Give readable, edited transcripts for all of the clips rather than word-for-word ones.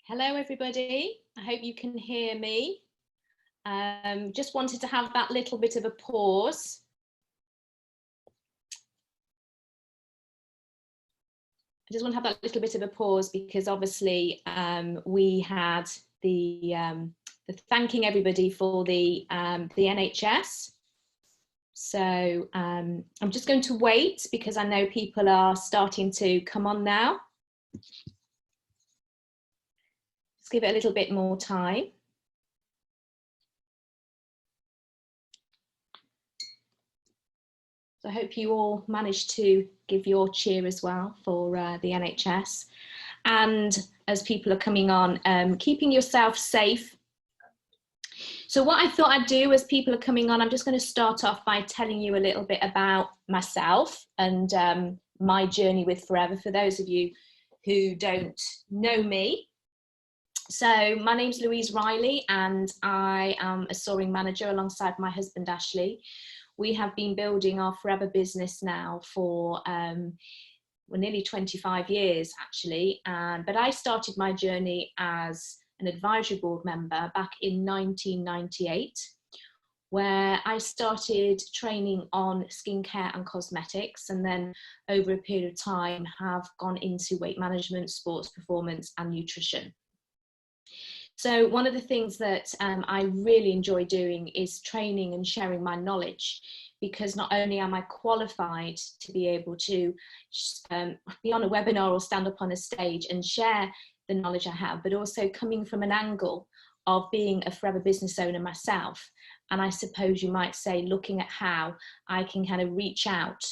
Hello everybody, I hope you can hear me. Just wanted to have that little bit of a pause. I just want to have that little bit of a pause because obviously we had the thanking everybody for the NHS. So I'm just going to wait because I know people are starting to come on now. Just give it a little bit more time. So I hope you all managed to give your cheer as well for the NHS. And as people are coming on, keeping yourself safe. So what I thought I'd do as people are coming on, I'm just going to start off by telling you a little bit about myself and my journey with Forever, for those of you who don't know me. So my name's Louise Riley and I am a soaring manager alongside my husband Ashley. We have been building our Forever business now for nearly 25 years actually, but I started my journey as an advisory board member back in 1998, where I started training on skincare and cosmetics, and then over a period of time have gone into weight management, sports performance and nutrition. So one of the things that I really enjoy doing is training and sharing my knowledge, because not only am I qualified to be able to be on a webinar or stand up on a stage and share the knowledge I have, but also coming from an angle of being a Forever business owner myself. And I suppose you might say looking at how I can kind of reach out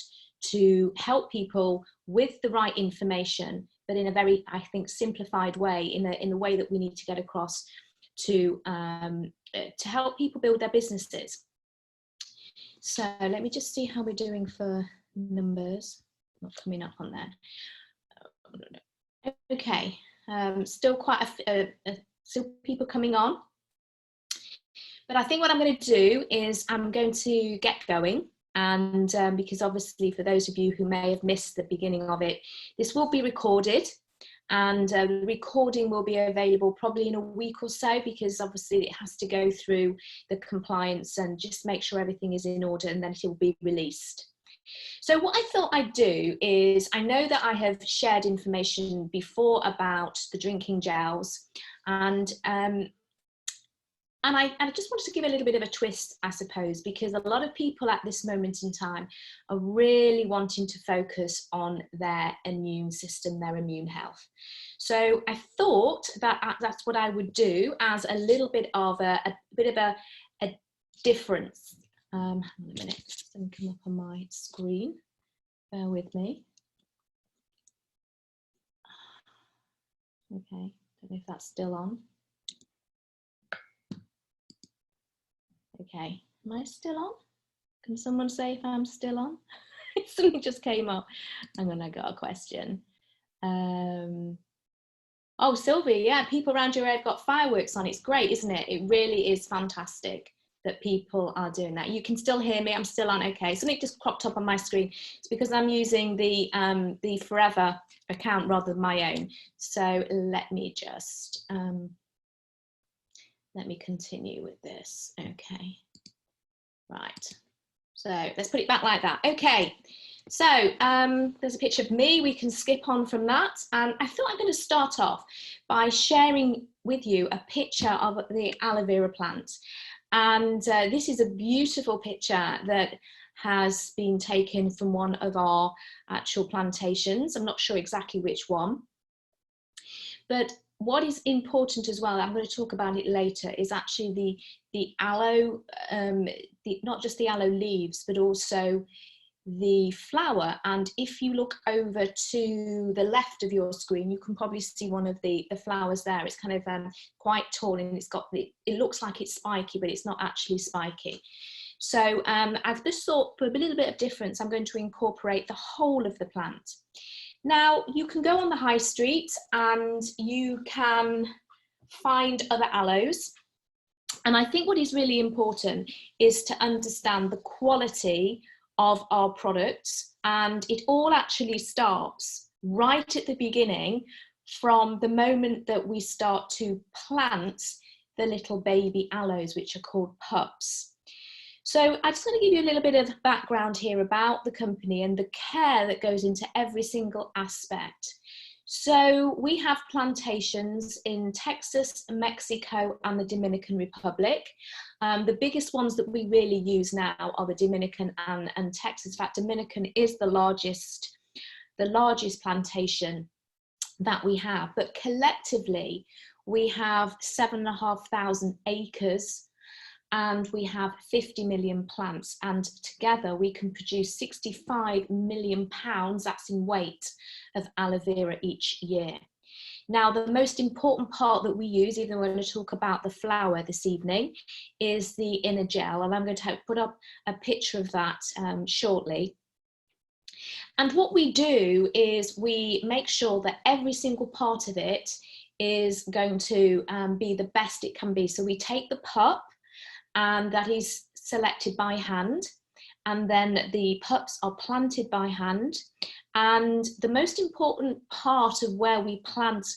to help people with the right information, but in a very, I think, simplified way, in the way that we need to get across to help people build their businesses. So let me just see how we're doing for numbers. Not coming up on there. Okay, still quite still people coming on. But I think what I'm going to do is I'm going to get going. And because obviously for those of you who may have missed the beginning of it, this will be recorded, and the recording will be available probably in a week or so, because obviously it has to go through the compliance and just make sure everything is in order, and then it will be released. So what I thought I'd do is, I know that I have shared information before about the drinking gels, and I just wanted to give a little bit of a twist, I suppose, because a lot of people at this moment in time are really wanting to focus on their immune system, their immune health. So I thought that that's what I would do as a little bit of a difference. Hang on a minute, it's going to come up on my screen. Bear with me. Okay, don't know if that's still on. Okay, am I still on? Can someone say if I'm still on? Something just came up. Hang on, I got a question. Oh, Sylvia, yeah, people around your area have got fireworks on. It's great, isn't it? It really is fantastic that people are doing that. You can still hear me, I'm still on, okay. Something just cropped up on my screen. It's because I'm using the Forever account rather than my own. So let me just, let me continue with this. Okay, right. So let's put it back like that. Okay, so there's a picture of me. We can skip on from that. And I thought I'm going to start off by sharing with you a picture of the aloe vera plant. And this is a beautiful picture that has been taken from one of our actual plantations. I'm not sure exactly which one, but what is important as well, I'm going to talk about it later, is actually the aloe, not just the aloe leaves, but also the flower. And if you look over to the left of your screen, you can probably see one of the flowers there. It's kind of quite tall, and it's got it looks like it's spiky, but it's not actually spiky. So I've just thought, for a little bit of difference, I'm going to incorporate the whole of the plant. Now, you can go on the high street and you can find other aloes. And I think what is really important is to understand the quality of our products. And it all actually starts right at the beginning from the moment that we start to plant the little baby aloes, which are called pups. So I just want to give you a little bit of background here about the company and the care that goes into every single aspect. So we have plantations in Texas, Mexico, and the Dominican Republic. The biggest ones that we really use now are the Dominican and Texas. In fact, Dominican is the largest plantation that we have, but collectively we have 7,500 acres and we have 50 million plants, and together we can produce 65 million pounds, that's in weight, of aloe vera each year. Now, the most important part that we use, even though we're going to talk about the flower this evening, is the inner gel, and I'm going to put up a picture of that shortly. And what we do is we make sure that every single part of it is going to be the best it can be. So we take the pup, and that is selected by hand, and then the pups are planted by hand. And the most important part of where we plant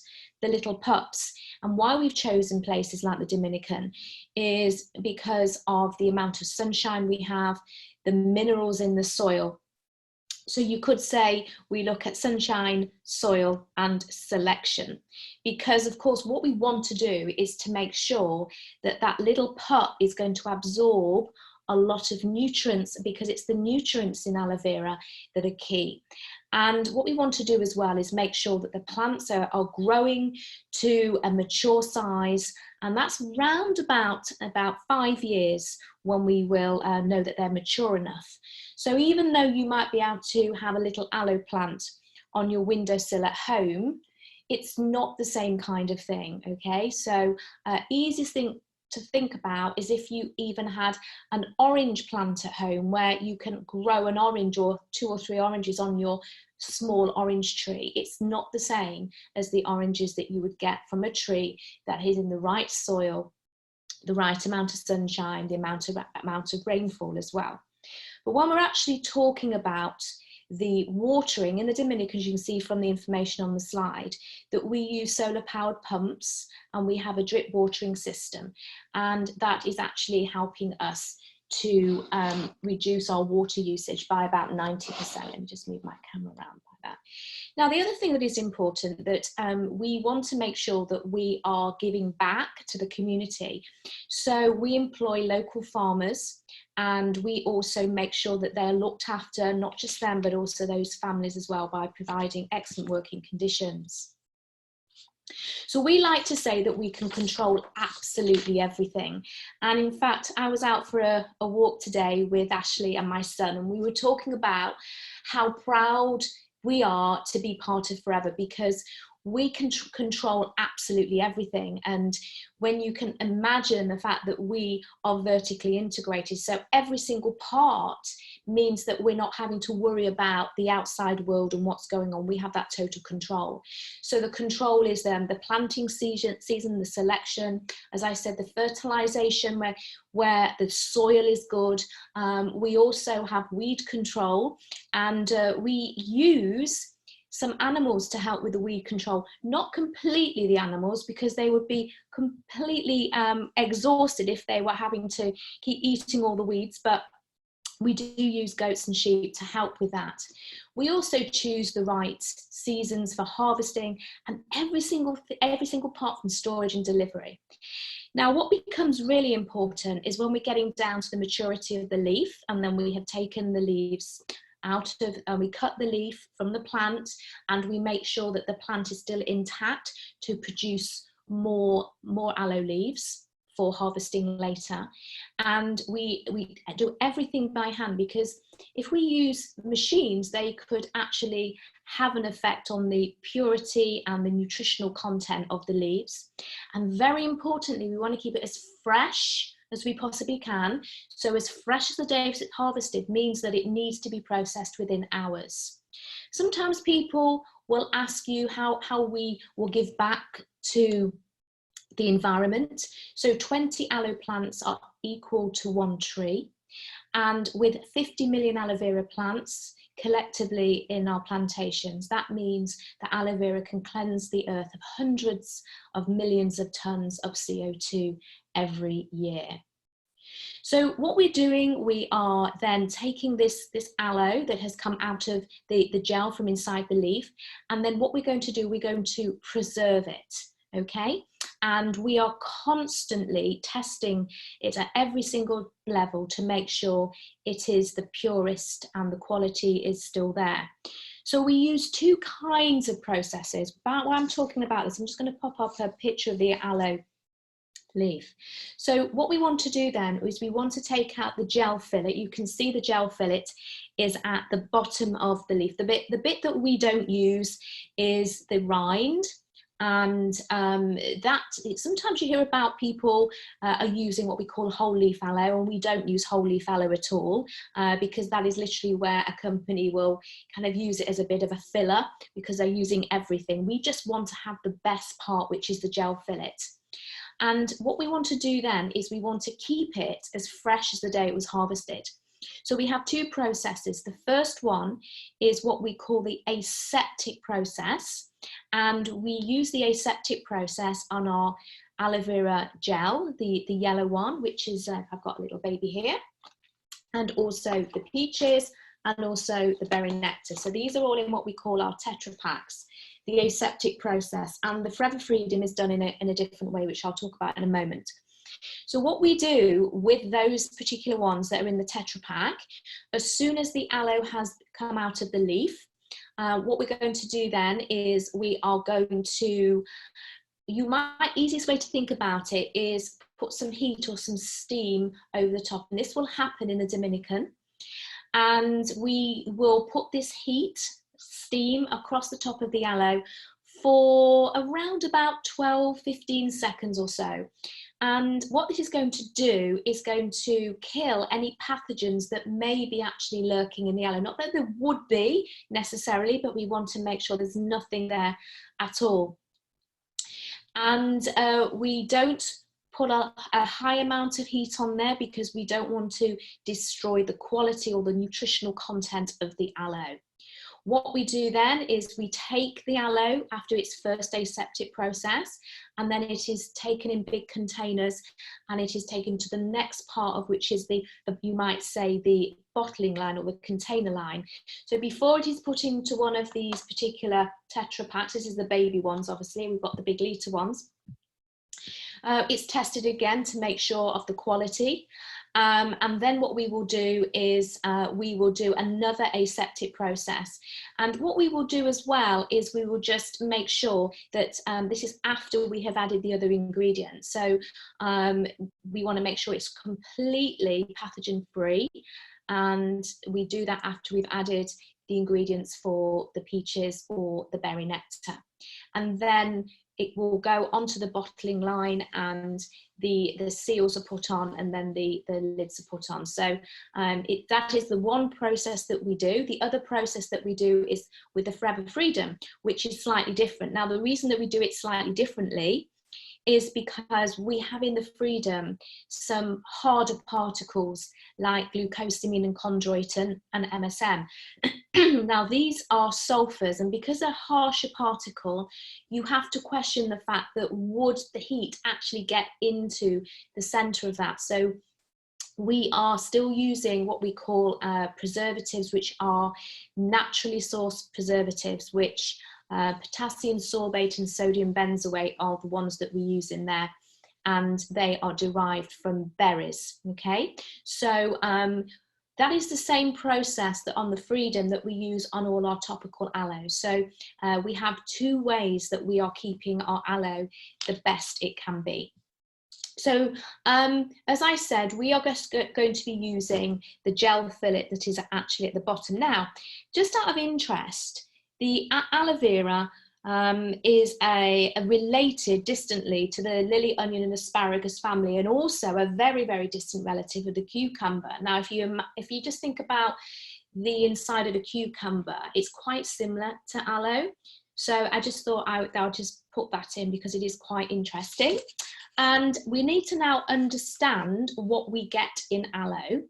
the little pups and why we've chosen places like the Dominican is because of the amount of sunshine we have, the minerals in the soil. So you could say we look at sunshine, soil, and selection, because of course what we want to do is to make sure that that little pup is going to absorb a lot of nutrients, because it's the nutrients in aloe vera that are key. And what we want to do as well is make sure that the plants are growing to a mature size, and that's round about 5 years when we will know that they're mature enough. So even though you might be able to have a little aloe plant on your windowsill at home, it's not the same kind of thing, okay? So easiest thing to think about is if you even had an orange plant at home where you can grow an orange or 2 or 3 oranges on your small orange tree. It's not the same as the oranges that you would get from a tree that is in the right soil, the right amount of sunshine, the amount of rainfall as well. But when we're actually talking about the watering in the Dominican, as you can see from the information on the slide, that we use solar powered pumps and we have a drip watering system, and that is actually helping us to reduce our water usage by about 90%. Let me just move my camera around like that. Now, the other thing that is important that we want to make sure that we are giving back to the community. So we employ local farmers, and we also make sure that they're looked after, not just them, but also those families as well, by providing excellent working conditions. So we like to say that we can control absolutely everything. And in fact, I was out for a walk today with Ashley and my son, and we were talking about how proud we are to be part of Forever, because we can control absolutely everything. And when you can imagine the fact that we are vertically integrated, so every single part means that we're not having to worry about the outside world and what's going on. We have that total control. So the control is the planting season, the selection, as I said, the fertilization where the soil is good. We also have weed control, and we use some animals to help with the weed control. Not completely the animals, because they would be completely exhausted if they were having to keep eating all the weeds, but we do use goats and sheep to help with that. We also choose the right seasons for harvesting, and every single part from storage and delivery. Now, what becomes really important is when we're getting down to the maturity of the leaf, and then we have taken the leaves out of, we cut the leaf from the plant, and we make sure that the plant is still intact to produce more aloe leaves for harvesting later. And we do everything by hand, because if we use machines, they could actually have an effect on the purity and the nutritional content of the leaves. And very importantly, we want to keep it as fresh as we possibly can. So as fresh as the day it's harvested means that it needs to be processed within hours. Sometimes people will ask you how we will give back to the environment. So 20 aloe plants are equal to 1 tree. And with 50 million aloe vera plants, collectively in our plantations, that means that aloe vera can cleanse the earth of hundreds of millions of tons of CO2 every year. So what we're doing, we are then taking this aloe that has come out of the gel from inside the leaf, and then what we're going to do, we're going to preserve it, okay? And we are constantly testing it at every single level to make sure it is the purest and the quality is still there. So we use two kinds of processes. While I'm talking about this, I'm just going to pop up a picture of the aloe leaf. So what we want to do then is we want to take out the gel fillet. You can see the gel fillet is at the bottom of the leaf. The bit that we don't use is the rind. And that sometimes you hear about people are using what we call whole leaf aloe, and we don't use whole leaf aloe at all, because that is literally where a company will kind of use it as a bit of a filler because they're using everything. We just want to have the best part, which is the gel fillet. And what we want to do then is we want to keep it as fresh as the day it was harvested. So we have two processes. The first one is what we call the aseptic process. And we use the aseptic process on our aloe vera gel, the yellow one, which is, I've got a little baby here, and also the peaches, and also the berry nectar. So these are all in what we call our Tetra Paks, the aseptic process, and the Forever Freedom is done in a different way, which I'll talk about in a moment. So what we do with those particular ones that are in the Tetra Pak, as soon as the aloe has come out of the leaf, what we're going to do then is we are going to, easiest way to think about it is put some heat or some steam over the top, and this will happen in the Dominican. And we will put this steam across the top of the aloe for around about 12-15 seconds or so. And what this is going to do is going to kill any pathogens that may be actually lurking in the aloe. Not that there would be necessarily, but we want to make sure there's nothing there at all. And we don't put a high amount of heat on there because we don't want to destroy the quality or the nutritional content of the aloe. What we do then is we take the aloe after its first aseptic process, and then it is taken in big containers and it is taken to the next part of which is you might say the bottling line or the container line. So before it is put into one of these particular Tetra Paks, this is the baby ones, obviously, we've got the big litre ones. It's tested again to make sure of the quality. And then what we will do is we will do another aseptic process. And what we will do as well is we will just make sure that this is after we have added the other ingredients. So we want to make sure it's completely pathogen free. And we do that after we've added the ingredients for the peaches or the berry nectar. And then it will go onto the bottling line and the seals are put on and then the lids are put on. So that is the one process that we do. The other process that we do is with the Forever Freedom, which is slightly different. Now, the reason that we do it slightly differently is because we have in the Freedom some harder particles like glucosamine and chondroitin and MSM. Now these are sulfurs, and because they're harsher particle, you have to question the fact that would the heat actually get into the center of that. So we are still using what we call preservatives, which are naturally sourced preservatives, which potassium sorbate and sodium benzoate are the ones that we use in there, and they are derived from berries. Okay, so that is the same process that on the Freedom that we use on all our topical aloe. So we have two ways that we are keeping our aloe the best it can be. So as I said, we are just going to be using the gel fillet that is actually at the bottom. Now, just out of interest, the aloe vera is related distantly to the lily, onion and asparagus family, and also a very, very distant relative of the cucumber. Now, if you just think about the inside of the cucumber, it's quite similar to aloe. So I just thought I'll just put that in because it is quite interesting. And we need to now understand what we get in aloe.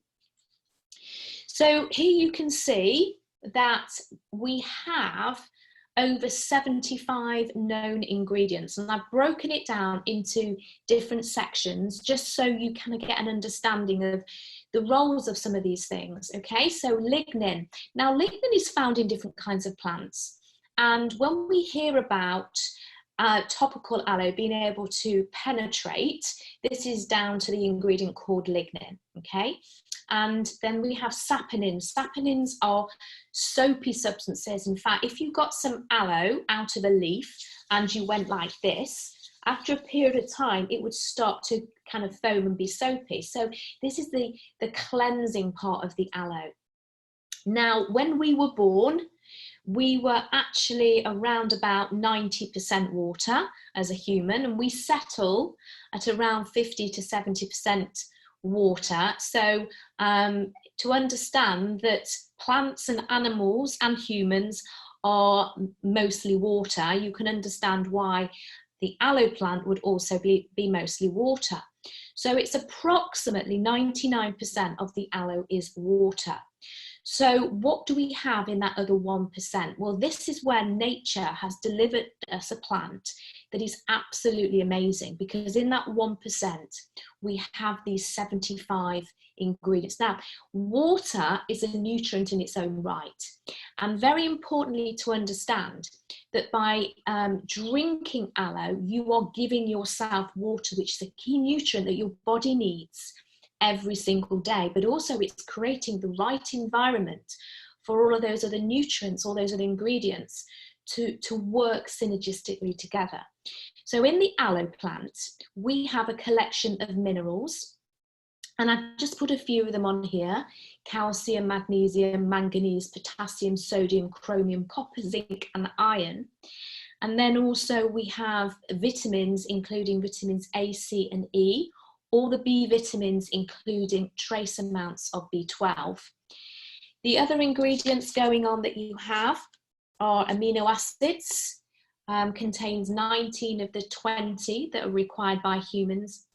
So here you can see that we have over 75 known ingredients, and I've broken it down into different sections just so you kind of get an understanding of the roles of some of these things. Okay, so lignin. Now lignin is found in different kinds of plants, and when we hear about topical aloe being able to penetrate, this is down to the ingredient called lignin. Okay, and then we have saponins. Saponins are soapy substances. In fact, if you got some aloe out of a leaf and you went like this, after a period of time, it would start to kind of foam and be soapy. So this is the cleansing part of the aloe. Now, when we were born, we were actually around about 90% water as a human, and we settle at around 50 to 70% water. So to understand that plants and animals and humans are mostly water, you can understand why the aloe plant would also be mostly water. So it's approximately 99% of the aloe is water. So what do we have in that other 1%? Well, this is where nature has delivered us a plant that is absolutely amazing, because in that 1%, we have these 75 ingredients. Now, water is a nutrient in its own right. And very importantly to understand that by drinking aloe, you are giving yourself water, which is a key nutrient that your body needs every single day, but also it's creating the right environment for all of those other nutrients, all those other ingredients to work synergistically together. So in the aloe plant, we have a collection of minerals, and I've just put a few of them on here: calcium, magnesium, manganese, potassium, sodium, chromium, copper, zinc, and iron. And then also we have vitamins, including vitamins A, C, and E, all the B vitamins, including trace amounts of B12. The other ingredients going on that you have are amino acids, contains 19 of the 20 that are required by humans,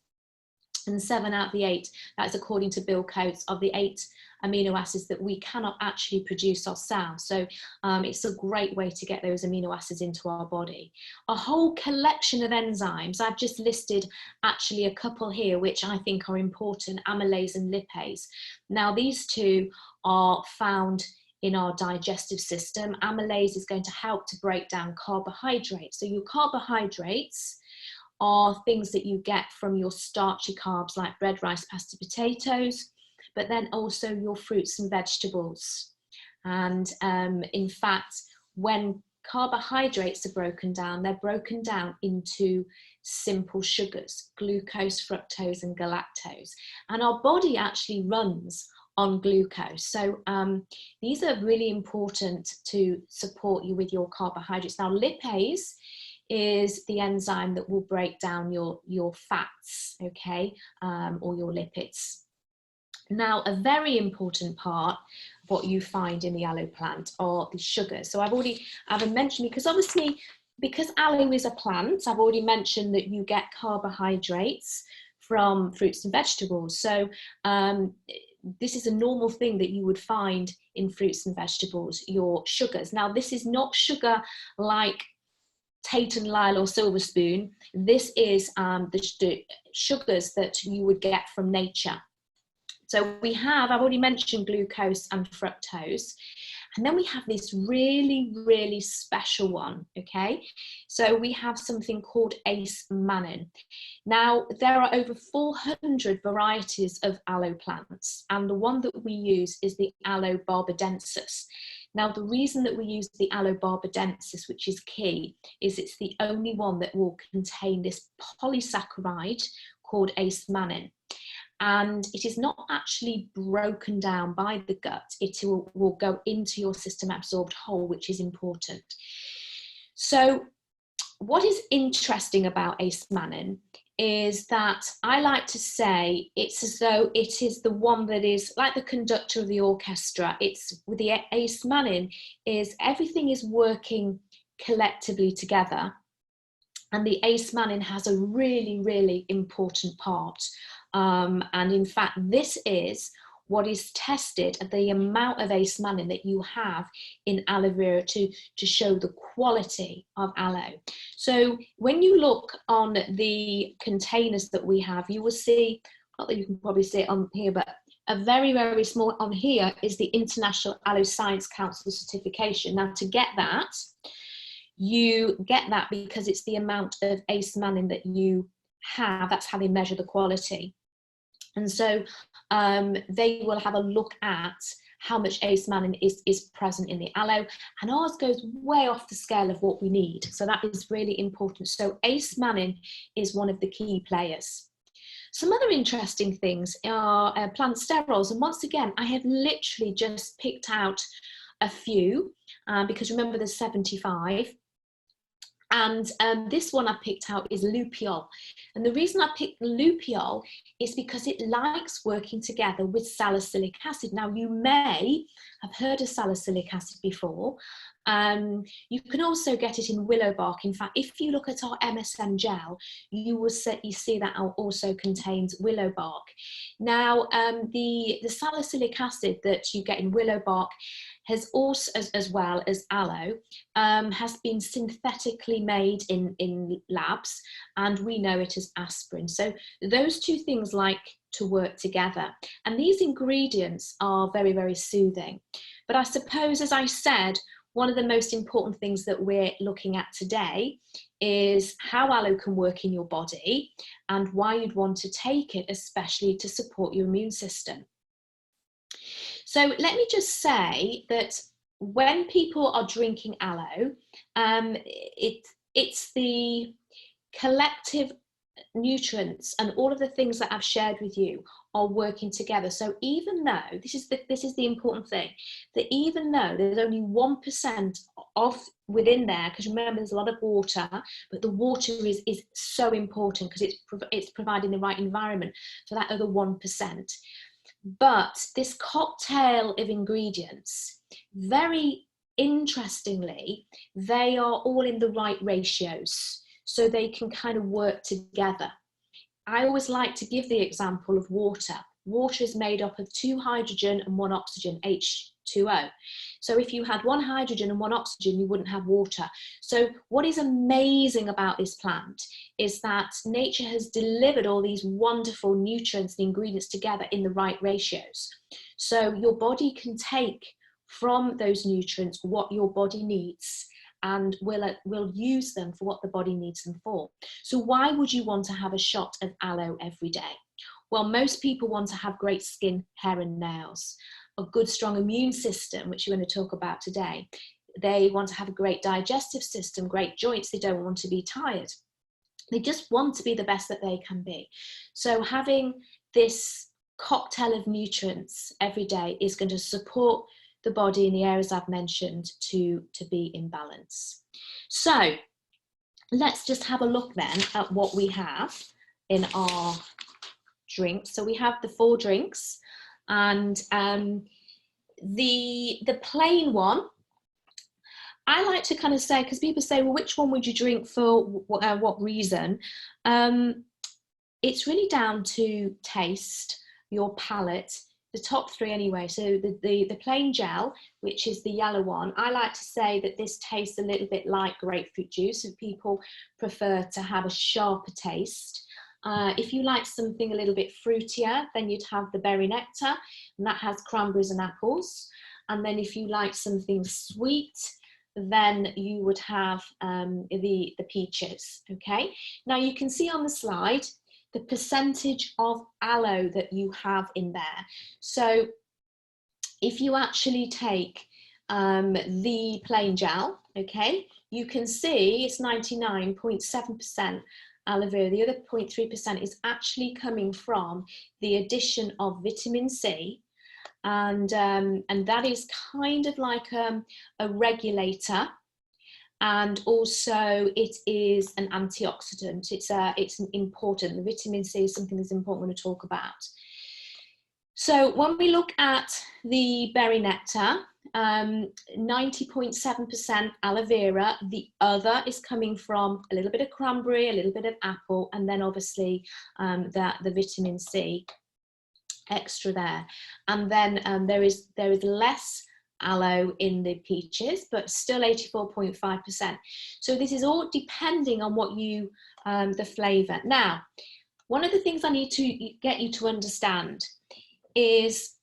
and 7 out of the 8, that's according to Bill Coates, of the 8 amino acids that we cannot actually produce ourselves. So it's a great way to get those amino acids into our body. A whole collection of enzymes. I've just listed actually a couple here which I think are important: amylase and lipase. Now these two are found in our digestive system. Amylase is going to help to break down carbohydrates. So your carbohydrates are things that you get from your starchy carbs like bread, rice, pasta, potatoes, but then also your fruits and vegetables. And in fact, when carbohydrates are broken down, they're broken down into simple sugars: glucose, fructose, and galactose. And our body actually runs on glucose. So these are really important to support you with your carbohydrates. Now, lipase is the enzyme that will break down your fats, okay, or your lipids. Now, a very important part of what you find in the aloe plant are the sugars. So I've mentioned, because obviously, because aloe is a plant, I've already mentioned that you get carbohydrates from fruits and vegetables. So this is a normal thing that you would find in fruits and vegetables, your sugars. Now, this is not sugar like Tate and Lyle or Silver Spoon. This is the sugars that you would get from nature. So we have, I've already mentioned glucose and fructose. And then we have this really, really special one, okay? So we have something called ace-mannin. Now, there are over 400 varieties of aloe plants, and the one that we use is the Aloe barbadensis. Now, the reason that we use the Aloe barbadensis, which is key, is it's the only one that will contain this polysaccharide called ace-mannin. And it is not actually broken down by the gut. It will go into your system absorbed whole, which is important. So what is interesting about ace-mannin is that I like to say it's as though it is the one that is like the conductor of the orchestra. It's with the ace-mannin is everything is working collectively together. And the ace-mannin has a really, really important part. And in fact, this is what is tested are the amount of ace-mannan that you have in aloe vera to show the quality of aloe. So when you look on the containers that we have, you will see, not that you can probably see it on here, but a very, very small on here is the International Aloe Science Council certification. Now, to get that, you get that because it's the amount of ace-mannan that you have. That's how they measure the quality. And so they will have a look at how much ace-mannan is present in the aloe, and ours goes way off the scale of what we need. So that is really important. So ace-mannan is one of the key players. Some other interesting things are plant sterols. And once again, I have literally just picked out a few because remember there's 75. And this one I picked out is lupiol. And the reason I picked lupiol is because it likes working together with salicylic acid. Now, you may have heard of salicylic acid before. You can also get it in willow bark. In fact, if you look at our MSM gel, you see that also contains willow bark. Now, the salicylic acid that you get in willow bark has also, as well as aloe, has been synthetically made in labs, and we know it as aspirin. So those two things like to work together. And these ingredients are very, very soothing. But I suppose, as I said, one of the most important things that we're looking at today is how aloe can work in your body and why you'd want to take it, especially to support your immune system. So let me just say that when people are drinking aloe, it's the collective nutrients and all of the things that I've shared with you are working together. So even though, this is the important thing, that even though there's only 1% of within there, because remember there's a lot of water, but the water is so important because it's providing the right environment for that other 1%. But this cocktail of ingredients, very interestingly, they are all in the right ratios, so they can kind of work together. I always like to give the example of water. Water is made up of 2 hydrogen and 1 oxygen, H2O. So if you had 1 hydrogen and 1 oxygen, you wouldn't have water. So what is amazing about this plant is that nature has delivered all these wonderful nutrients and ingredients together in the right ratios. So your body can take from those nutrients what your body needs, and will use them for what the body needs them for. So why would you want to have a shot of aloe every day? Well, most people want to have great skin, hair and nails, a good strong immune system, which we're going to talk about today. They want to have a great digestive system, great joints. They don't want to be tired. They just want to be the best that they can be. So having this cocktail of nutrients every day is going to support the body in the areas I've mentioned to be in balance. So let's just have a look then at what we have in our drinks. So we have the 4 drinks, and the plain one, I like to kind of say, because people say, well, which one would you drink for what reason? It's really down to taste, your palate. The top 3 anyway. So the plain gel, which is the yellow one, I like to say that this tastes a little bit like grapefruit juice, if people prefer to have a sharper taste. If you like something a little bit fruitier, then you'd have the berry nectar, and that has cranberries and apples. And then if you like something sweet, then you would have the peaches. Okay, now you can see on the slide the percentage of aloe that you have in there. So if you actually take the plain gel, okay, you can see it's 99.7% aloe vera. The other 0.3% is actually coming from the addition of vitamin C, and that is kind of like a regulator. And also it is an antioxidant. It's important. The vitamin C is something that's important we're going to talk about. So when we look at the berry nectar, 90.7% aloe vera. The other is coming from a little bit of cranberry, a little bit of apple, and then obviously the vitamin C. extra there. And then there is less aloe in the peaches, but still 84.5%. So this is all depending on what you, the flavour. Now, one of the things I need to get you to understand is,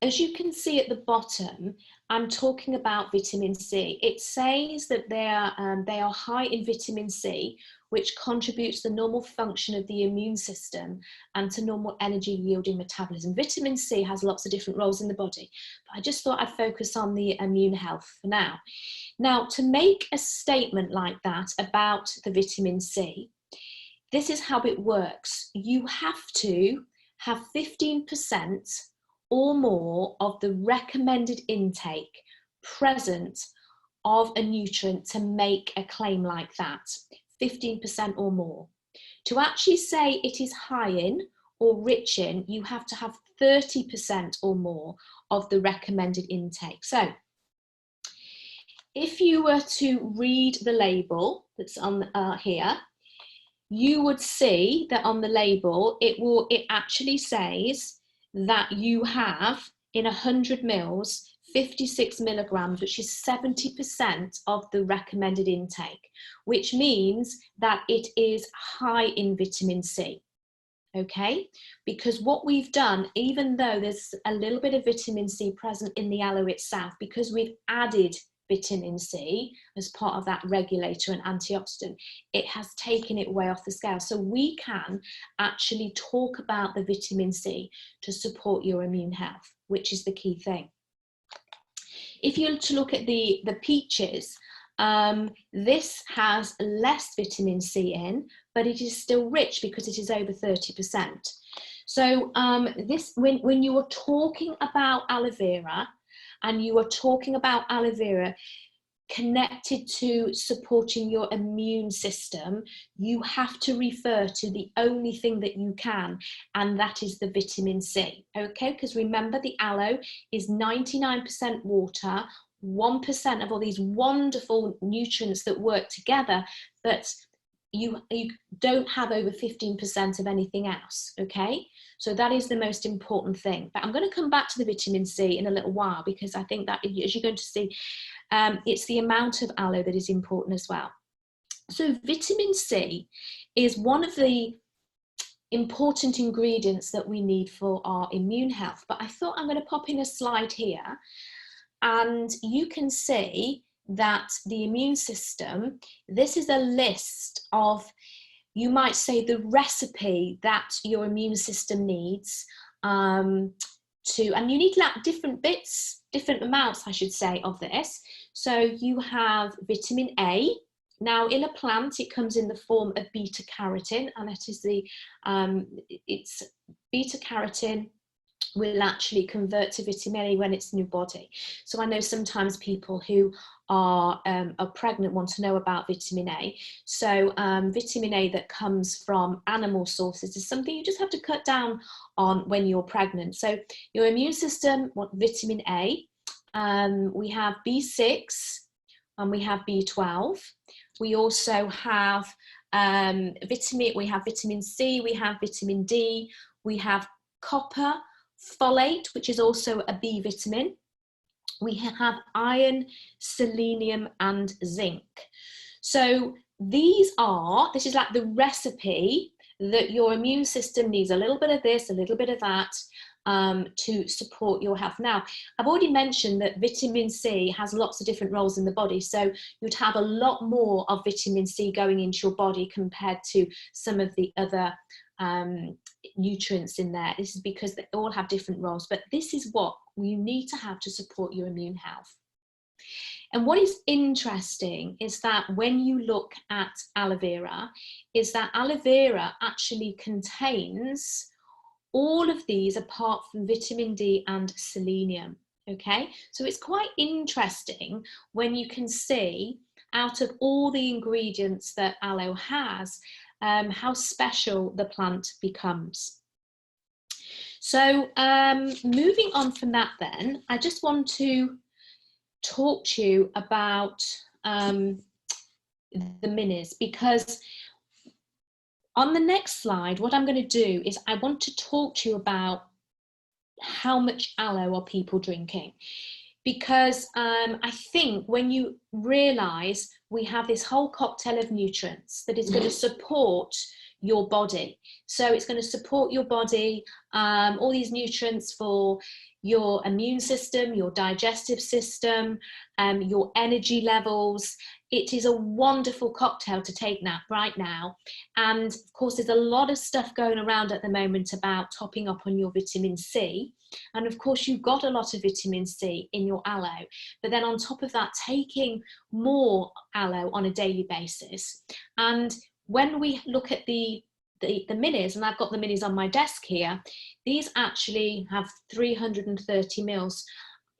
as you can see at the bottom, I'm talking about vitamin C. It says that they are high in vitamin C, which contributes to the normal function of the immune system and to normal energy yielding metabolism. Vitamin C has lots of different roles in the body, but I just thought I'd focus on the immune health for now. Now, to make a statement like that about the vitamin C, this is how it works. You have to have 15% or more of the recommended intake present of a nutrient to make a claim like that, 15% or more. To actually say it is high in or rich in, you have to have 30% or more of the recommended intake. So if you were to read the label that's on here, you would see that on the label, it actually says that you have in 100 mils, 56 milligrams, which is 70% of the recommended intake, which means that it is high in vitamin C. Okay, because what we've done, even though there's a little bit of vitamin C present in the aloe itself, because we've added vitamin C as part of that regulator and antioxidant, it has taken it way off the scale. So we can actually talk about the vitamin C to support your immune health, which is the key thing. If you look at the peaches, this has less vitamin C in, but it is still rich because it is over 30%. So when you are talking about aloe vera, and you are talking about aloe vera connected to supporting your immune system, you have to refer to the only thing that you can, and that is the vitamin C, okay? Because remember, the aloe is 99% water, 1% of all these wonderful nutrients that work together, but you don't have over 15% of anything else, okay? So that is the most important thing. But I'm going to come back to the vitamin C in a little while, because I think that, as you're going to see, it's the amount of aloe that is important as well. So vitamin C is one of the important ingredients that we need for our immune health. But I thought I'm going to pop in a slide here, and you can see that the immune system, this is a list of, you might say, the recipe that your immune system needs and you need different bits, different amounts, I should say, of this. So you have vitamin A. Now, in a plant, it comes in the form of beta carotene, and that is it's beta carotene will actually convert to vitamin A when it's in your body. So I know sometimes people who are pregnant want to know about vitamin A. So vitamin A that comes from animal sources is something you just have to cut down on when you're pregnant. So your immune system wants vitamin A. We have B6 and we have B12. We also have vitamin C, we have vitamin D, we have copper, folate, which is also a B vitamin. We have iron, selenium, and zinc. So this is like the recipe that your immune system needs. A little bit of this, a little bit of that, to support your health. Now, I've already mentioned that vitamin C has lots of different roles in the body, so you'd have a lot more of vitamin C going into your body compared to some of the other nutrients in there. This is because they all have different roles, but this is what you need to have to support your immune health. And what is interesting is that when you look at aloe vera, is that aloe vera actually contains all of these apart from vitamin D and selenium. Okay, so it's quite interesting when you can see out of all the ingredients that aloe has, how special the plant becomes. So moving on from that then, I just want to talk to you about the minis, because on the next slide, what I'm going to do is I want to talk to you about how much aloe are people drinking? Because I think when you realise we have this whole cocktail of nutrients that is going to support your body. So it's going to support your body, all these nutrients for your immune system, your digestive system, your energy levels. It is a wonderful cocktail to take right now. And of course, there's a lot of stuff going around at the moment about topping up on your vitamin C. And of course, you've got a lot of vitamin C in your aloe. But then on top of that, taking more aloe on a daily basis. And when we look at the minis, and I've got the minis on my desk here, these actually have 330 mils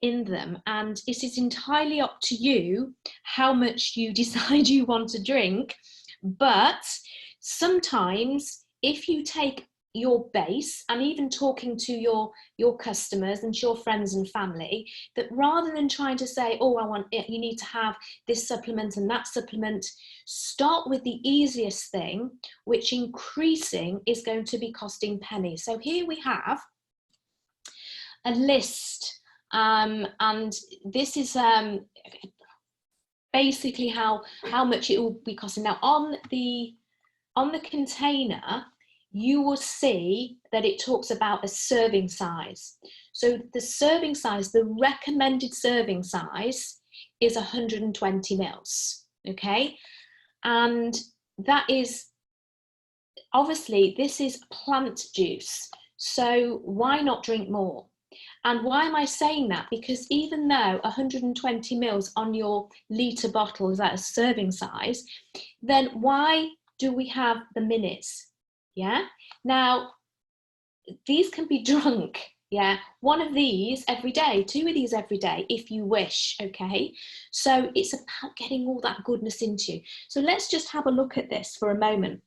in them, and it is entirely up to you how much you decide you want to drink. But sometimes if you take your base, and even talking to your customers and your friends and family, that rather than trying to say, oh, I want it, you need to have this supplement and that supplement, start with the easiest thing, which increasing is going to be costing pennies. So here we have a list, and this is basically how much it will be costing. Now on the container, you will see that it talks about a serving size. So the serving size, the recommended serving size, is 120 mils, okay? And that is, obviously, this is plant juice, so why not drink more? And why am I saying that? Because even though 120 mils on your litre bottle is at a serving size, then why do we have the minis? Yeah, now these can be drunk, yeah, one of these every day, two of these every day if you wish, okay? So it's about getting all that goodness into you. So let's just have a look at this for a moment.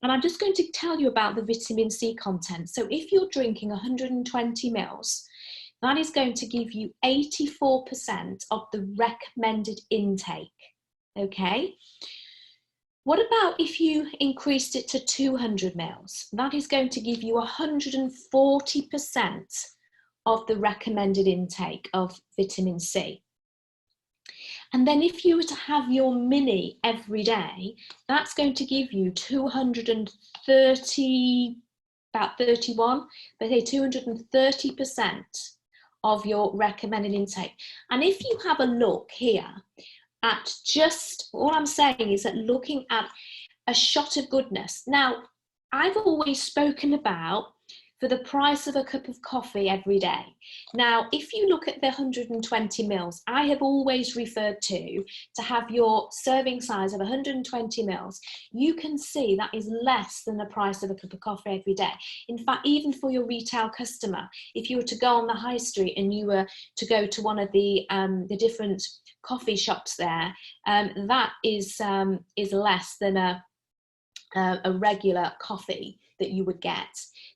And I'm just going to tell you about the vitamin C content. So if you're drinking 120 mils, that is going to give you 84% of the recommended intake, okay? What about if you increased it to 200 mils? That is going to give you 140% of the recommended intake of vitamin C. And then if you were to have your mini every day, that's going to give you 230, about 31, but say 230% of your recommended intake. And if you have a look here, at just, all I'm saying is that looking at a shot of goodness. Now, I've always spoken about for the price of a cup of coffee every day. Now, if you look at the 120 mils, I have always referred to have your serving size of 120 mils. You can see that is less than the price of a cup of coffee every day. In fact, even for your retail customer, if you were to go on the high street and you were to go to one of the different coffee shops there, that is less than a regular coffee that you would get.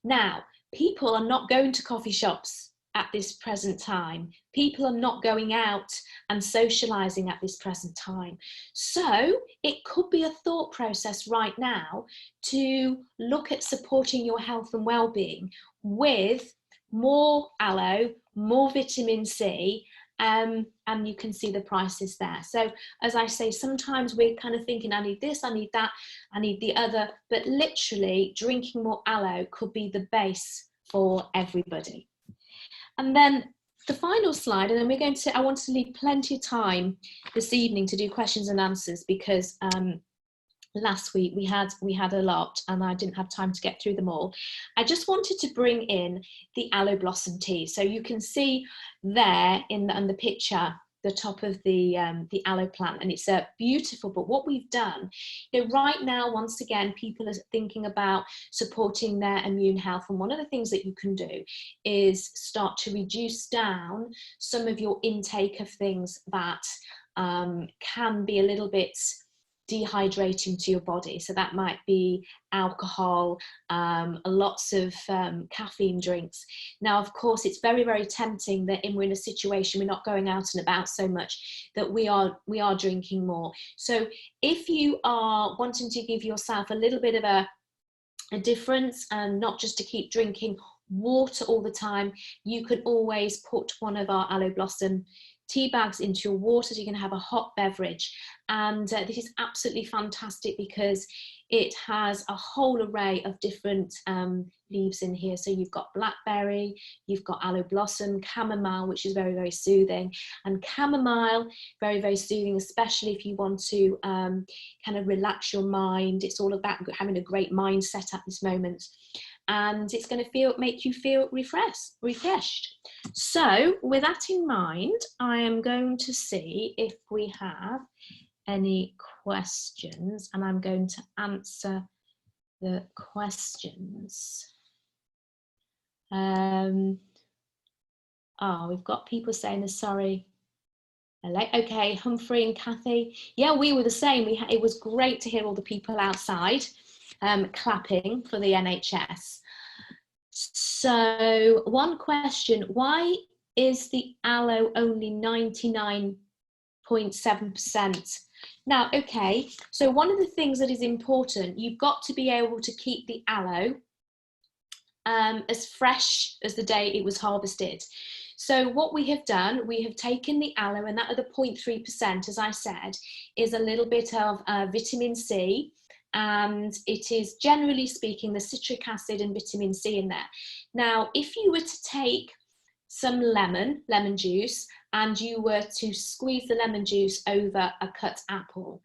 Now, people are not going to coffee shops at this present time. People are not going out and socializing at this present time. So it could be a thought process right now to look at supporting your health and well-being with more aloe, more vitamin C, and you can see the prices there. So as I say, sometimes we're kind of thinking, I need this, I need that, I need the other, but literally drinking more aloe could be the base for everybody. And then the final slide, and then we're going to, I want to leave plenty of time this evening to do questions and answers, because last week we had a lot and I didn't have time to get through them all. I just wanted to bring in the aloe blossom tea. So you can see there in the picture the top of the aloe plant, and it's beautiful. But what we've done, you know, right now, once again, people are thinking about supporting their immune health, and one of the things that you can do is start to reduce down some of your intake of things that can be a little bit dehydrating to your body. So that might be alcohol, lots of caffeine drinks. Now, of course, it's very, very tempting that we're in a situation, we're not going out and about so much, that we are drinking more. So if you are wanting to give yourself a little bit of a difference, and not just to keep drinking water all the time. You can always put one of our aloe blossom tea bags into your water, so you can have a hot beverage. And this is absolutely fantastic because it has a whole array of different leaves in here. So you've got blackberry, you've got aloe blossom, chamomile, which is very, very soothing, and chamomile, very, very soothing, especially if you want to kind of relax your mind. It's all about having a great mindset at this moment, and it's going to make you feel refreshed. So with that in mind, I am going to see if we have any questions, and I'm going to answer the questions. Oh, we've got people saying they're sorry. Okay, Humphrey and Kathy. Yeah, we were the same. It was great to hear all the people outside clapping for the NHS. So one question, why is the aloe only 99.7%? Now, okay, so one of the things that is important, you've got to be able to keep the aloe as fresh as the day it was harvested. So what we have done, we have taken the aloe, and that other 0.3%, as I said, is a little bit of vitamin C, and it is, generally speaking, the citric acid and vitamin C in there. Now, if you were to take some lemon juice, and you were to squeeze the lemon juice over a cut apple,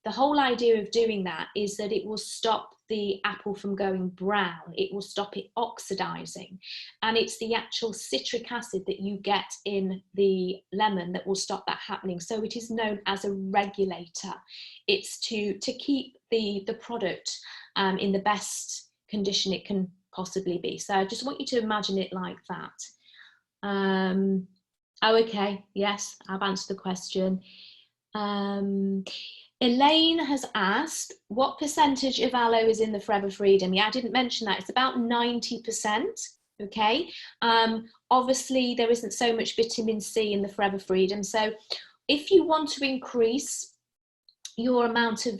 the whole idea of doing that is that it will stop the apple from going brown. It will stop it oxidizing, and it's the actual citric acid that you get in the lemon that will stop that happening. So it is known as a regulator. It's to keep the product in the best condition it can possibly be. So I just want you to imagine it like that. Oh, okay, yes, I've answered the question. Elaine has asked, what percentage of aloe is in the Forever Freedom? Yeah, I didn't mention that. It's about 90%, okay? Obviously, there isn't so much vitamin C in the Forever Freedom. So if you want to increase your amount of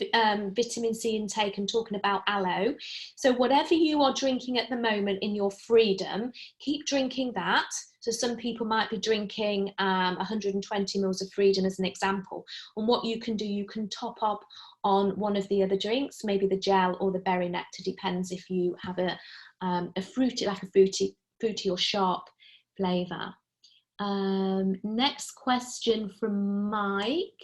vitamin C intake, and talking about aloe, so whatever you are drinking at the moment in your Freedom, keep drinking that. So some people might be drinking 120 mils of Freedom as an example. And what you can do, you can top up on one of the other drinks, maybe the gel or the berry nectar, depends if you have a fruity, like a fruity or sharp flavour. Next question from Mike.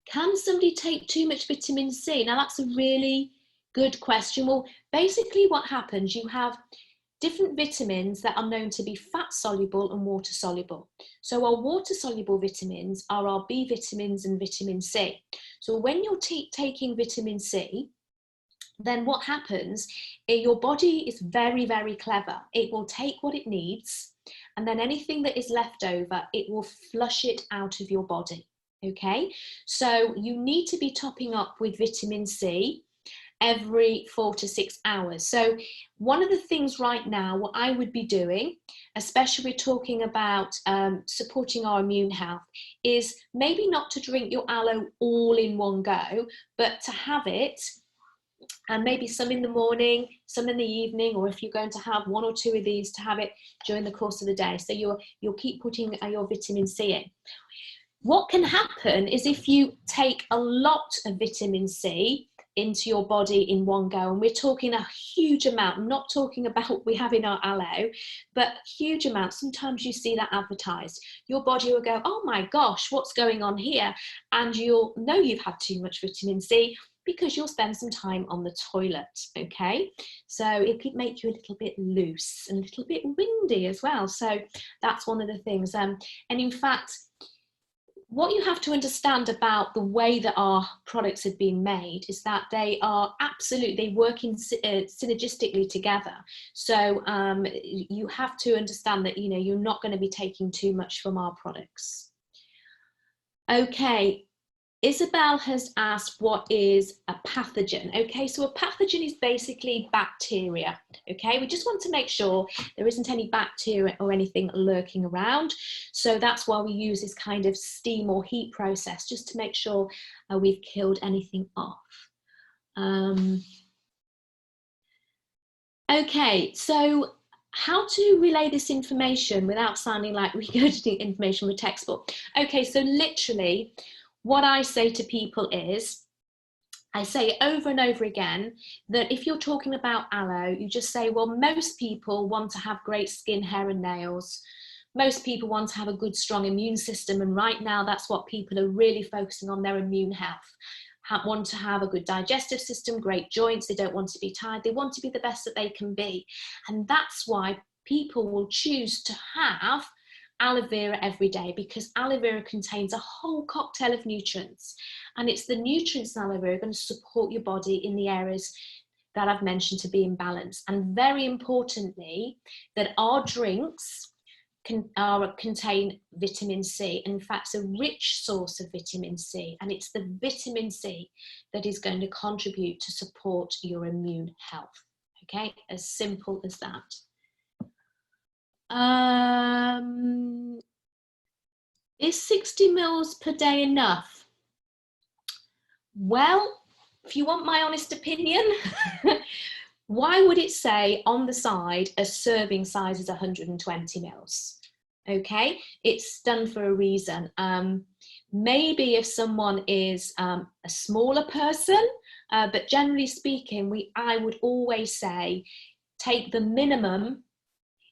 Can somebody take too much vitamin C? Now that's a really good question. Well, basically what happens, you have different vitamins that are known to be fat soluble and water soluble. So our water soluble vitamins are our B vitamins and vitamin C. So when you're taking vitamin C, then what happens, your body is very, very clever. It will take what it needs, and then anything that is left over, it will flush it out of your body. Okay, so you need to be topping up with vitamin C every 4 to 6 hours. So one of the things right now, what I would be doing, especially talking about supporting our immune health, is maybe not to drink your aloe all in one go, but to have it, and maybe some in the morning, some in the evening, or if you're going to have 1 or 2 of these, to have it during the course of the day. So you'll keep putting your vitamin C in. What can happen is if you take a lot of vitamin C into your body in one go, and we're talking a huge amount, I'm not talking about what we have in our aloe, but huge amounts. Sometimes you see that advertised. Your body will go, oh my gosh, what's going on here? And you'll know you've had too much vitamin C because you'll spend some time on the toilet, okay? So it could make you a little bit loose and a little bit windy as well. So that's one of the things. And in fact, what you have to understand about the way that our products have been made is that they are absolutely, they work in synergistically together. So you have to understand that, you know, you're not going to be taking too much from our products. Okay, Isabel has asked, what is a pathogen? Okay, so a pathogen is basically bacteria. Okay, we just want to make sure there isn't any bacteria or anything lurking around. So that's why we use this kind of steam or heat process, just to make sure we've killed anything off. Okay, so how to relay this information without sounding like regurgitating information from a textbook? Okay, so literally what I say to people is, I say over and over again that if you're talking about aloe, you just say, well, most people want to have great skin, hair and nails. Most people want to have a good, strong immune system. And right now, that's what people are really focusing on, their immune health. Want to have a good digestive system, great joints. They don't want to be tired. They want to be the best that they can be. And that's why people will choose to have aloe vera every day, because aloe vera contains a whole cocktail of nutrients, and it's the nutrients in aloe vera going to support your body in the areas that I've mentioned to be in balance. And very importantly, that our drinks contain vitamin C, and in fact it's a rich source of vitamin C, and it's the vitamin C that is going to contribute to support your immune health. Okay, as simple as that. Is 60 mils per day enough? Well, if you want my honest opinion, why would it say on the side a serving size is 120 mils? Okay, it's done for a reason. Maybe if someone is a smaller person, but generally speaking, I would always say take the minimum.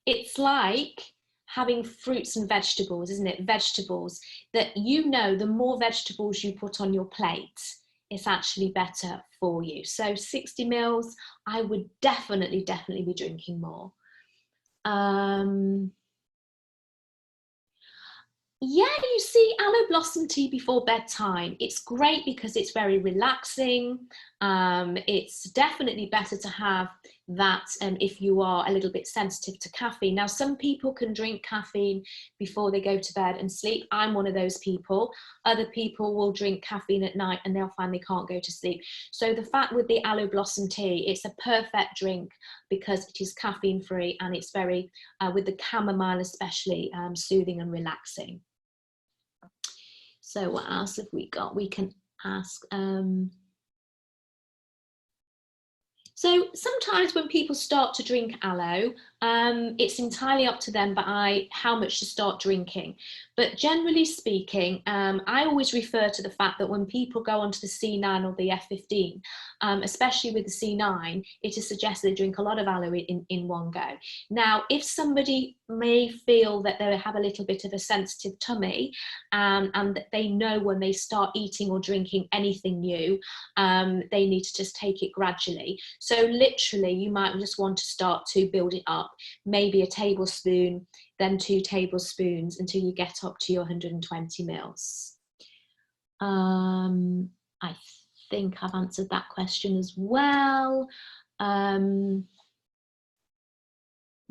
It's like having fruits and vegetables, isn't it? Vegetables that, you know, the more vegetables you put on your plate, it's actually better for you. So 60 mils, I would definitely be drinking more. Yeah, you see, aloe blossom tea before bedtime. It's great because it's very relaxing. It's definitely better to have that if you are a little bit sensitive to caffeine. Now, some people can drink caffeine before they go to bed and sleep. I'm one of those people. Other people will drink caffeine at night and they'll find they can't go to sleep. So the fact with the aloe blossom tea, it's a perfect drink because it is caffeine free, and it's very, with the chamomile especially, soothing and relaxing. So what else have we got? We can ask. So sometimes when people start to drink aloe, it's entirely up to them by how much to start drinking. But generally speaking, I always refer to the fact that when people go onto the C9 or the F15, especially with the C9, it is suggested they drink a lot of aloe in one go. Now, if somebody may feel that they have a little bit of a sensitive tummy, and that they know when they start eating or drinking anything new, they need to just take it gradually. So literally, you might just want to start to build it up, maybe a tablespoon, then 2 tablespoons until you get up to your 120 mils. I think I've answered that question as well.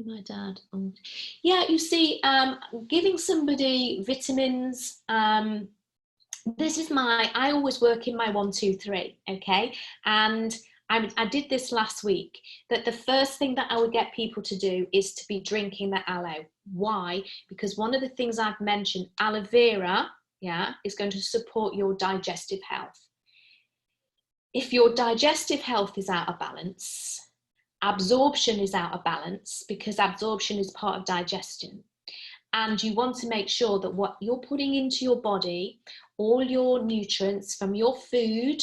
My dad. Oh. Yeah, you see, giving somebody vitamins, this is I always work in my 1, 2, 3, okay? And I did this last week, that the first thing that I would get people to do is to be drinking the aloe. Why? Because one of the things I've mentioned, aloe vera, yeah, is going to support your digestive health. If your digestive health is out of balance, absorption is out of balance, because absorption is part of digestion. And you want to make sure that what you're putting into your body, all your nutrients from your food,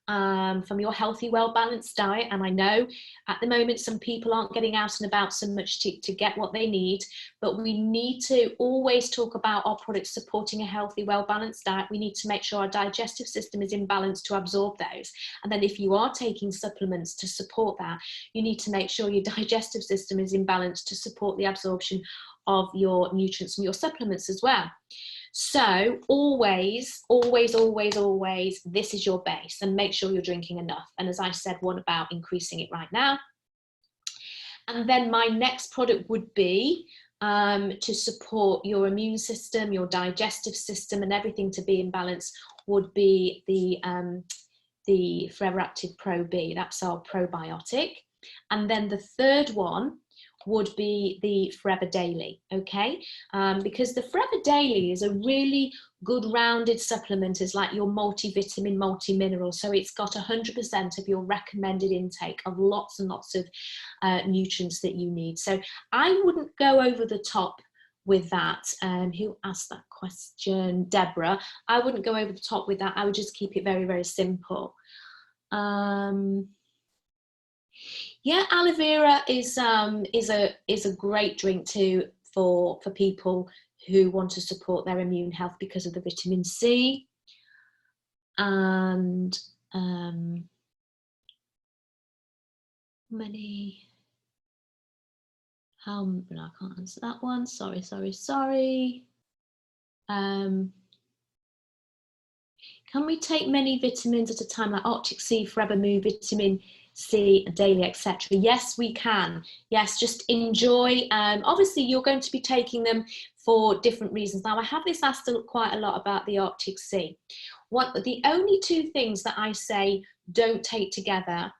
from your healthy, well-balanced diet. And I know at the moment some people aren't getting out and about so much to get what they need, but we need to always talk about our products supporting a healthy, well-balanced diet. We need to make sure our digestive system is in balance to absorb those. And then if you are taking supplements to support that, you need to make sure your digestive system is in balance to support the absorption of your nutrients from your supplements as well. So always, this is your base, and make sure you're drinking enough. And as I said, what about increasing it right now? And then my next product would be to support your immune system, your digestive system, and everything to be in balance would be the Forever Active Pro B. That's our probiotic. And then the third one would be the Forever Daily, okay? Because the Forever Daily is a really good rounded supplement. It's like your multivitamin, multi-mineral. So it's got 100% of your recommended intake of lots and lots of nutrients that you need. So I wouldn't go over the top with that. Who asked that question? Deborah. I wouldn't go over the top with that. I would just keep it very, very simple. Yeah, aloe vera is a great drink too for people who want to support their immune health because of the vitamin C. And I can't answer that one. Sorry. Can we take many vitamins at a time, like Arctic Sea, Forever Moon, vitamin C, daily, etc.? Yes, we can. Yes, just enjoy. Obviously, you're going to be taking them for different reasons. Now, I have this asked quite a lot about the Arctic Sea. The only two things that I say don't take together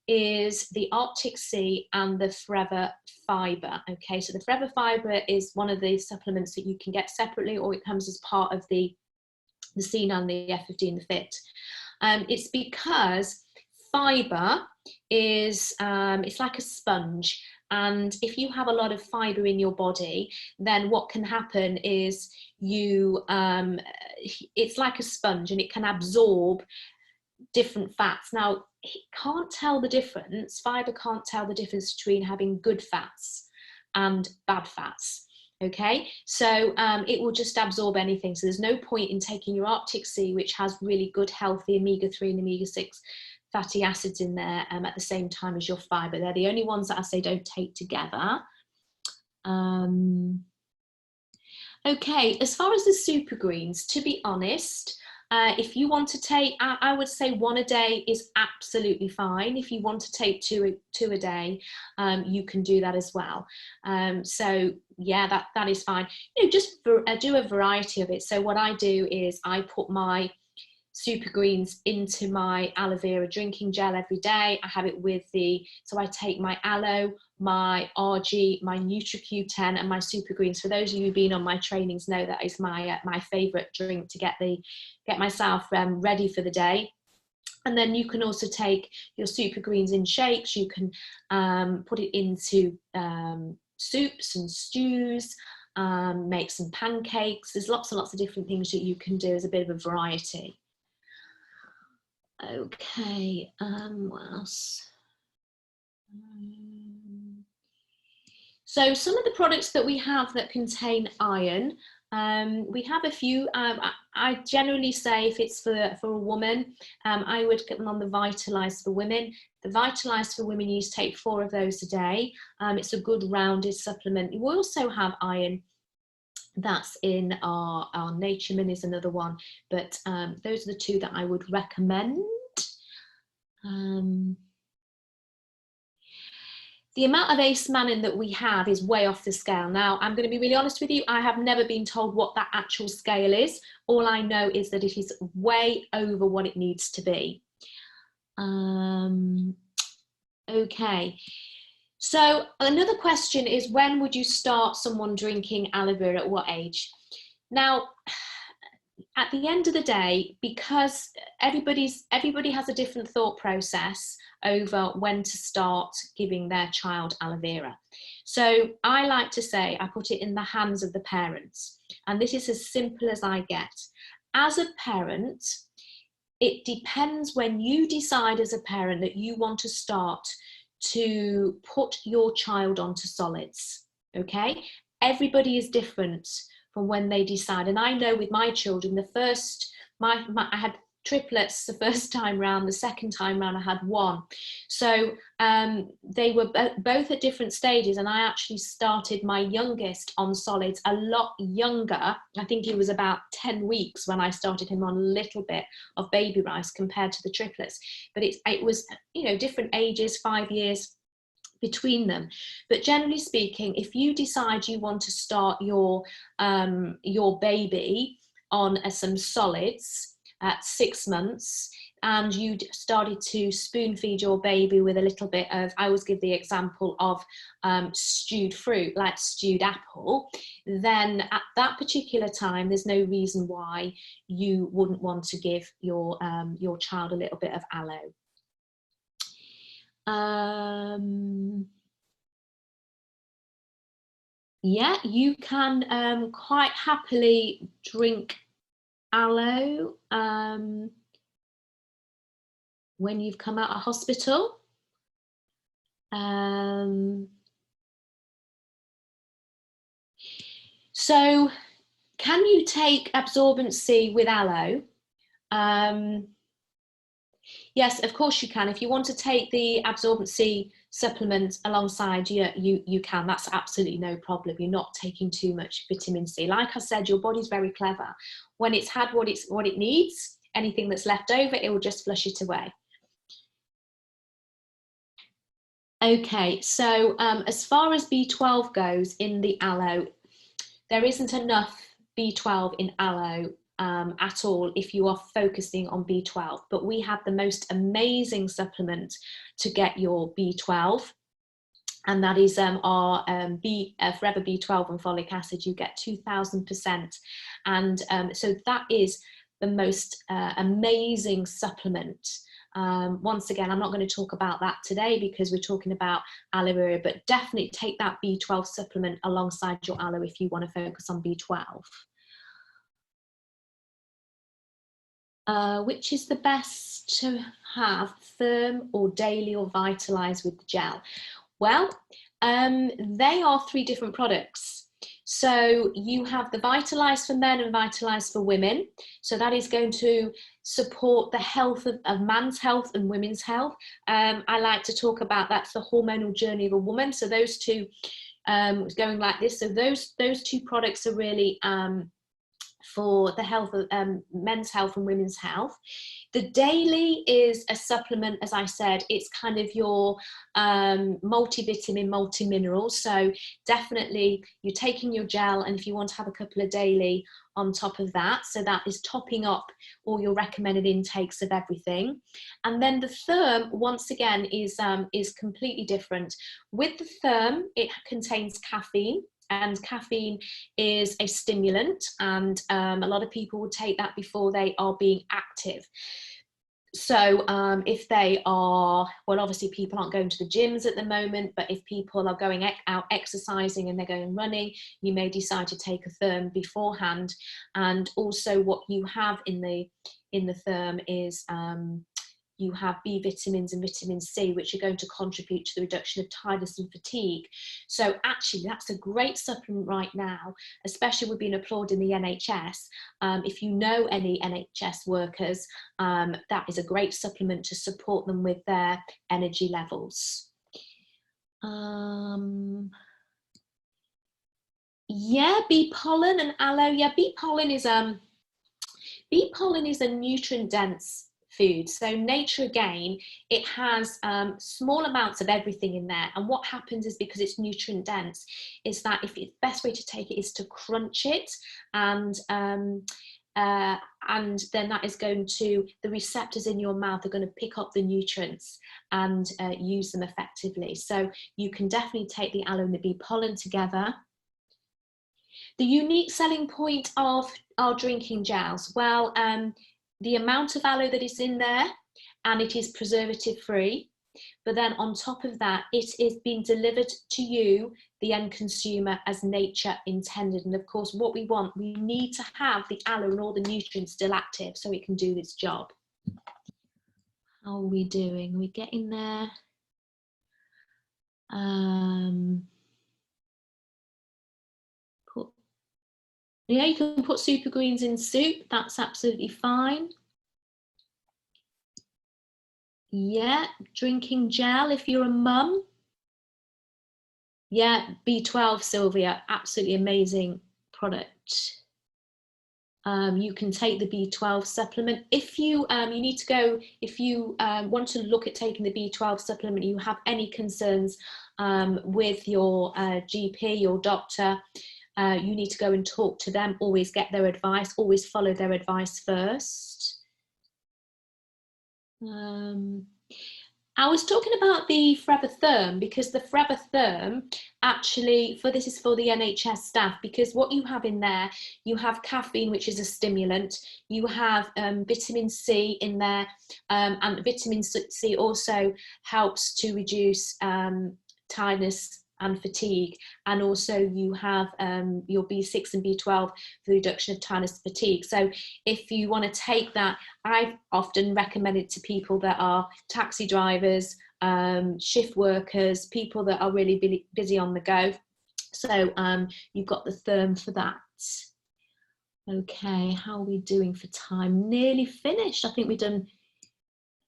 is the Arctic Sea and the Forever Fibre. Okay, so the Forever Fibre is one of the supplements that you can get separately, or it comes as part of the C9, the F15, the Fit. It's because fibre is, it's like a sponge. And if you have a lot of fibre in your body, then what can happen is it's like a sponge and it can absorb different fats. Now, it can't tell the difference, fibre can't tell the difference between having good fats and bad fats. Okay, so it will just absorb anything. So there's no point in taking your Arctic Sea, which has really good, healthy omega-3 and omega-6 fatty acids in there at the same time as your fibre. They're the only ones that I say don't take together. Okay, as far as the super greens, to be honest, if you want to take, I would say one a day is absolutely fine. If you want to take two a day, you can do that as well. So yeah, that is fine. You know, just do a variety of it. So what I do is I put my super greens into my aloe vera drinking gel every day. I have it with so I take my aloe, my RG, my NutriQ10 and my super greens. For those of you who've been on my trainings know that is my favorite drink to get myself ready for the day. And then you can also take your super greens in shakes. You can put it into soups and stews, make some pancakes. There's lots and lots of different things that you can do as a bit of a variety. Okay, what else? So some of the products that we have that contain iron, we have a few. I generally say if it's for a woman, I would get them on the Vitalize for Women. The Vitalize for Women, you need to take 4 of those a day. It's a good rounded supplement. We also have iron. That's in our Nature Min is another one, but those are the 2 that I would recommend. The amount of ace-mannan that we have is way off the scale. Now, I'm going to be really honest with you, I have never been told what that actual scale is. All I know is that it is way over what it needs to be. Okay. So another question is, when would you start someone drinking aloe vera, at what age? Now, at the end of the day, because everybody has a different thought process over when to start giving their child aloe vera. So I like to say, I put it in the hands of the parents. And this is as simple as I get. As a parent, it depends when you decide as a parent that you want to start to put your child onto solids, okay? Everybody is different from when they decide. And I know with my children, I had triplets the first time round, the second time round I had 1. So they were both at different stages, and I actually started my youngest on solids a lot younger. I think he was about 10 weeks when I started him on a little bit of baby rice compared to the triplets. But it was, you know, different ages, 5 years between them. But generally speaking, if you decide you want to start your baby on some solids at 6 months, and you started to spoon feed your baby with a little bit of, I always give the example of stewed fruit, like stewed apple, then at that particular time, there's no reason why you wouldn't want to give your child a little bit of aloe. Yeah, you can quite happily drink aloe when you've come out of hospital. So can you take absorbency with aloe? Yes, of course you can. If you want to take the absorbency supplement alongside you can. That's absolutely no problem. You're not taking too much vitamin C. Like I said, your body's very clever. When it's had what it needs, anything that's left over, it will just flush it away. Okay, so as far as B12 goes in the aloe, there isn't enough B12 in aloe at all if you are focusing on B12, but we have the most amazing supplement to get your B12, and that is our Forever B12 and folic acid. You get 2000%, and so that is the most amazing supplement. Once again, I'm not going to talk about that today because we're talking about aloe vera, but definitely take that B12 supplement alongside your aloe if you want to focus on B12. Which is the best to have, firm or daily or vitalize with the gel? Well, they are 3 different products. So you have the Vitalize for men and Vitalize for women. So that is going to support the health of man's health and women's health. I like to talk about that's the hormonal journey of a woman. So those two going like this. So those 2 products are really for the health of men's health and women's health. The daily is a supplement, as I said, it's kind of your multivitamin, multi-minerals. So definitely you're taking your gel, and if you want to have a couple of daily on top of that, so that is topping up all your recommended intakes of everything. And then the Therm, once again, is completely different. With the Therm, it contains caffeine, and caffeine is a stimulant, and a lot of people will take that before they are being active. So if they are, well, obviously people aren't going to the gyms at the moment, but if people are going out exercising and they're going running, you may decide to take a Therm beforehand. And also what you have in the Therm is you have B vitamins and vitamin C, which are going to contribute to the reduction of tiredness and fatigue. So actually, that's a great supplement right now, especially we've been applauding the NHS. If you know any NHS workers, that is a great supplement to support them with their energy levels. Yeah, bee pollen and aloe. Yeah, bee pollen is a nutrient-dense food. So nature, again, it has small amounts of everything in there, and what happens is, because it's nutrient dense, is that if the best way to take it is to crunch it, and then that is going to, the receptors in your mouth are going to pick up the nutrients and use them effectively. So you can definitely take the aloe and the bee pollen together. The unique selling point of our drinking gels, well, the amount of aloe that is in there, and it is preservative free, but then on top of that, it is being delivered to you, the end consumer, as nature intended. And of course, what we want, we need to have the aloe and all the nutrients still active so it can do its job. How are we doing? Are we getting there? Yeah, you can put super greens in soup, that's absolutely fine. Yeah, drinking gel if you're a mum. Yeah, B12, Sylvia, absolutely amazing product. You can take the B12 supplement. If you you need to go, if you want to look at taking the B12 supplement, you have any concerns with your GP, your doctor, you need to go and talk to them, always get their advice, always follow their advice first. I was talking about the Forever Therm, because the Forever Therm actually, this is for the NHS staff, because what you have in there, you have caffeine, which is a stimulant, you have vitamin C in there, and vitamin C also helps to reduce tiredness and fatigue, and also you have your B6 and B12 for the reduction of tiredness and fatigue. So if you want to take that, I've often recommended to people that are taxi drivers, shift workers, people that are really busy on the go. So you've got the Therm for that. Okay, how are we doing for time? Nearly finished. I think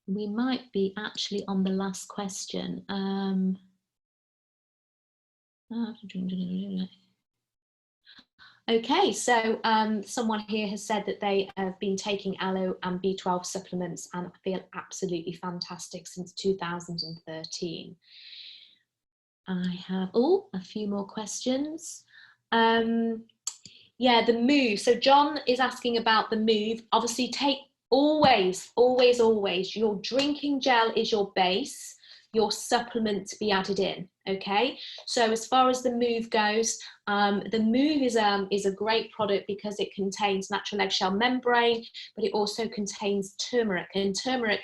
we might be actually on the last question. Okay, so someone here has said that they have been taking aloe and B12 supplements and feel absolutely fantastic since 2013. I have, a few more questions. Yeah, the move. So John is asking about the move. Obviously, take always, your drinking gel is your base, your supplement to be added in, okay? So as far as the move goes, the move is a great product because it contains natural eggshell membrane, but it also contains turmeric, and turmeric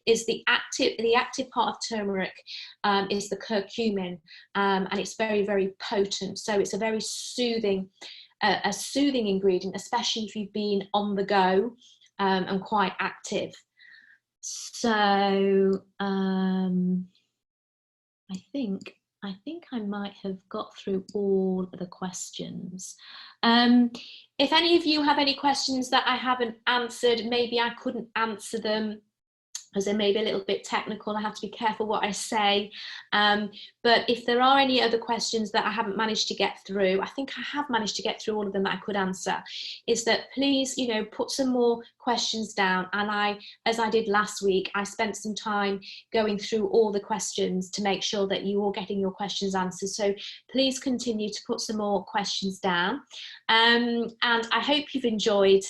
is the active part of turmeric is the curcumin, and it's very, very potent. So it's a very soothing ingredient, especially if you've been on the go and quite active. So I think I might have got through all the questions. If any of you have any questions that I haven't answered, maybe I couldn't answer them as they may be a little bit technical, I have to be careful what I say. But if there are any other questions that I haven't managed to get through, I think I have managed to get through all of them that I could answer, is that please, put some more questions down. And as I did last week, I spent some time going through all the questions to make sure that you are getting your questions answered. So please continue to put some more questions down. And I hope you've enjoyed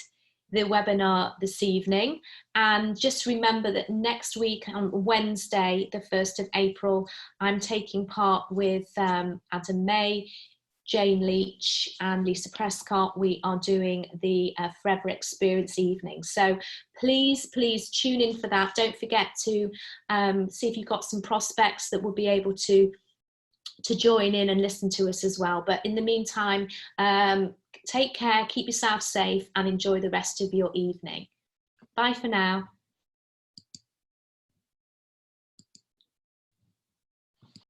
the webinar this evening, and just remember that next week on Wednesday the 1st of April I'm taking part with Adam May, Jane Leach and Lisa Prescott. We are doing the Forever Experience evening, so please tune in for that. Don't forget to see if you've got some prospects that will be able to join in and listen to us as well. But in the meantime, take care, keep yourself safe, and enjoy the rest of your evening. Bye for now.